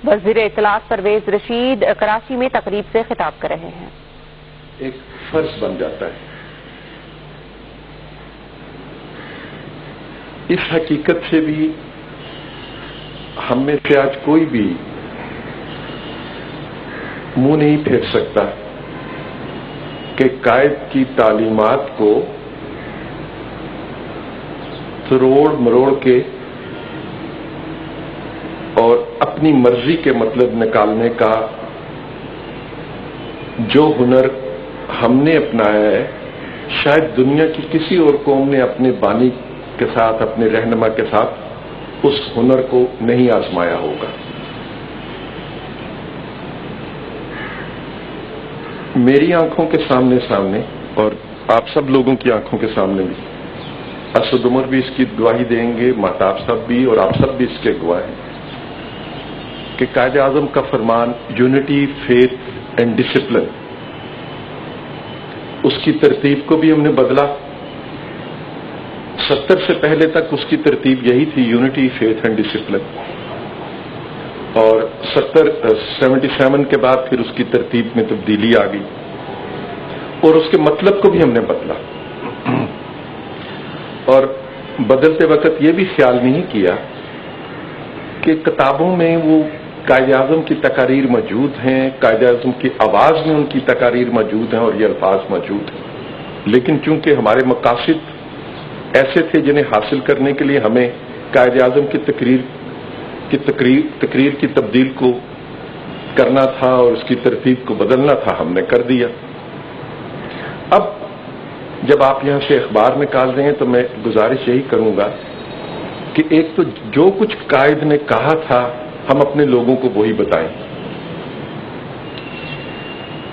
وزیر اطلاعات پرویز رشید کراچی میں تقریب سے خطاب کر رہے ہیں۔ ایک فرض بن جاتا ہے، اس حقیقت سے بھی ہم میں سے آج کوئی بھی منہ نہیں پھیر سکتا کہ قائد کی تعلیمات کو تروڑ مروڑ کے اور اپنی مرضی کے مطلب نکالنے کا جو ہنر ہم نے اپنایا ہے، شاید دنیا کی کسی اور قوم نے اپنے بانی کے ساتھ، اپنے رہنما کے ساتھ اس ہنر کو نہیں آزمایا ہوگا۔ میری آنکھوں کے سامنے اور آپ سب لوگوں کی آنکھوں کے سامنے بھی، اسد عمر بھی اس کی گواہی دیں گے، مہتاب صاحب بھی، اور آپ سب بھی اس کے گواہ ہیں کہ قائد اعظم کا فرمان یونٹی، فیتھ اینڈ ڈسپلن، اس کی ترتیب کو بھی ہم نے بدلا۔ 70 سے پہلے تک اس کی ترتیب یہی تھی، یونٹی، فیتھ اینڈ ڈسپلن، اور 77 کے بعد پھر اس کی ترتیب میں تبدیلی آ گئی، اور اس کے مطلب کو بھی ہم نے بدلا، اور بدلتے وقت یہ بھی خیال نہیں کیا کہ کتابوں میں وہ قائد اعظم کی تقاریر موجود ہیں، قائد اعظم کی آواز میں ان کی تقاریر موجود ہیں اور یہ الفاظ موجود ہیں، لیکن چونکہ ہمارے مقاصد ایسے تھے جنہیں حاصل کرنے کے لیے ہمیں قائد اعظم کی تقریر کی تبدیل کو کرنا تھا اور اس کی ترتیب کو بدلنا تھا، ہم نے کر دیا۔ اب جب آپ یہاں سے اخبار نکال رہے ہیں تو میں گزارش یہی کروں گا کہ ایک تو جو کچھ قائد نے کہا تھا ہم اپنے لوگوں کو وہی بتائیں۔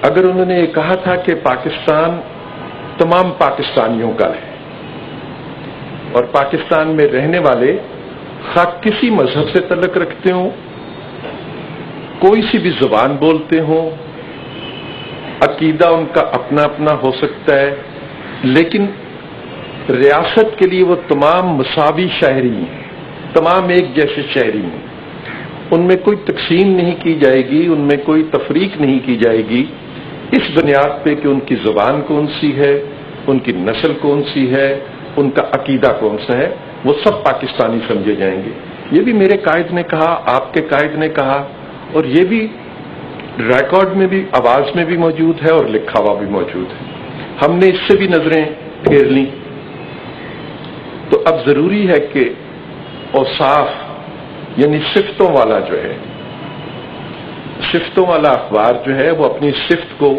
اگر انہوں نے یہ کہا تھا کہ پاکستان تمام پاکستانیوں کا ہے اور پاکستان میں رہنے والے خواہ کسی مذہب سے تعلق رکھتے ہوں، کوئی سی بھی زبان بولتے ہوں، عقیدہ ان کا اپنا اپنا ہو سکتا ہے، لیکن ریاست کے لیے وہ تمام مساوی شہری ہیں، تمام ایک جیسے شہری ہیں، ان میں کوئی تقسیم نہیں کی جائے گی، ان میں کوئی تفریق نہیں کی جائے گی اس بنیاد پہ کہ ان کی زبان کون سی ہے، ان کی نسل کون سی ہے، ان کا عقیدہ کون سا ہے، وہ سب پاکستانی سمجھے جائیں گے۔ یہ بھی میرے قائد نے کہا، آپ کے قائد نے کہا، اور یہ بھی ریکارڈ میں بھی، آواز میں بھی موجود ہے اور لکھا ہوا بھی موجود ہے۔ ہم نے اس سے بھی نظریں پھیر لیں، تو اب ضروری ہے کہ اوصاف یعنی صفتوں والا جو ہے، صفتوں والا اخبار جو ہے وہ اپنی صفت کو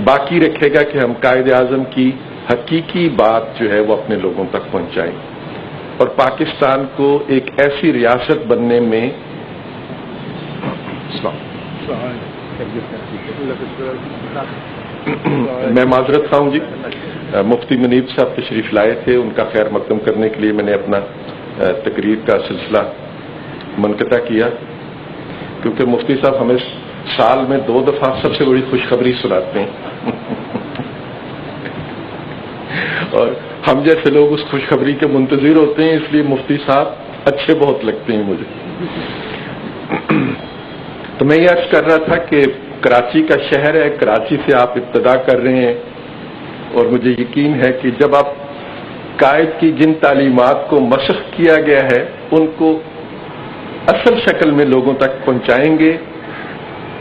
باقی رکھے گا کہ ہم قائد اعظم کی حقیقی بات جو ہے وہ اپنے لوگوں تک پہنچائیں اور پاکستان کو ایک ایسی ریاست بننے میں میں معذرت خواہ ہوں جی، مفتی منیب صاحب تشریف لائے تھے، ان کا خیر مقدم کرنے کے لیے میں نے اپنا تقریر کا سلسلہ منقطع کیا، کیونکہ مفتی صاحب ہمیں سال میں 2 دفعہ سب سے بڑی خوشخبری سناتے ہیں اور ہم جیسے لوگ اس خوشخبری کے منتظر ہوتے ہیں، اس لیے مفتی صاحب اچھے بہت لگتے ہیں مجھے۔ تو میں یہ عرض کر رہا تھا کہ کراچی کا شہر ہے، کراچی سے آپ ابتدا کر رہے ہیں، اور مجھے یقین ہے کہ جب آپ قائد کی جن تعلیمات کو مسخ کیا گیا ہے ان کو اصل شکل میں لوگوں تک پہنچائیں گے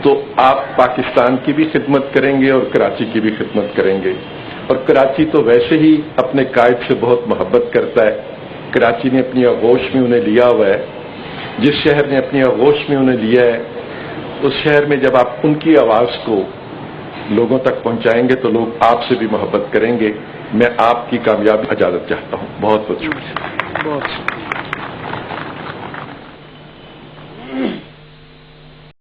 تو آپ پاکستان کی بھی خدمت کریں گے اور کراچی کی بھی خدمت کریں گے۔ اور کراچی تو ویسے ہی اپنے قائد سے بہت محبت کرتا ہے، کراچی نے اپنی آغوش میں انہیں لیا ہوا ہے، جس شہر نے اپنی آغوش میں انہیں لیا ہے اس شہر میں جب آپ ان کی آواز کو لوگوں تک پہنچائیں گے تو لوگ آپ سے بھی محبت کریں گے۔ میں آپ کی کامیابی اجازت چاہتا ہوں۔ بہت بہت شکریہ۔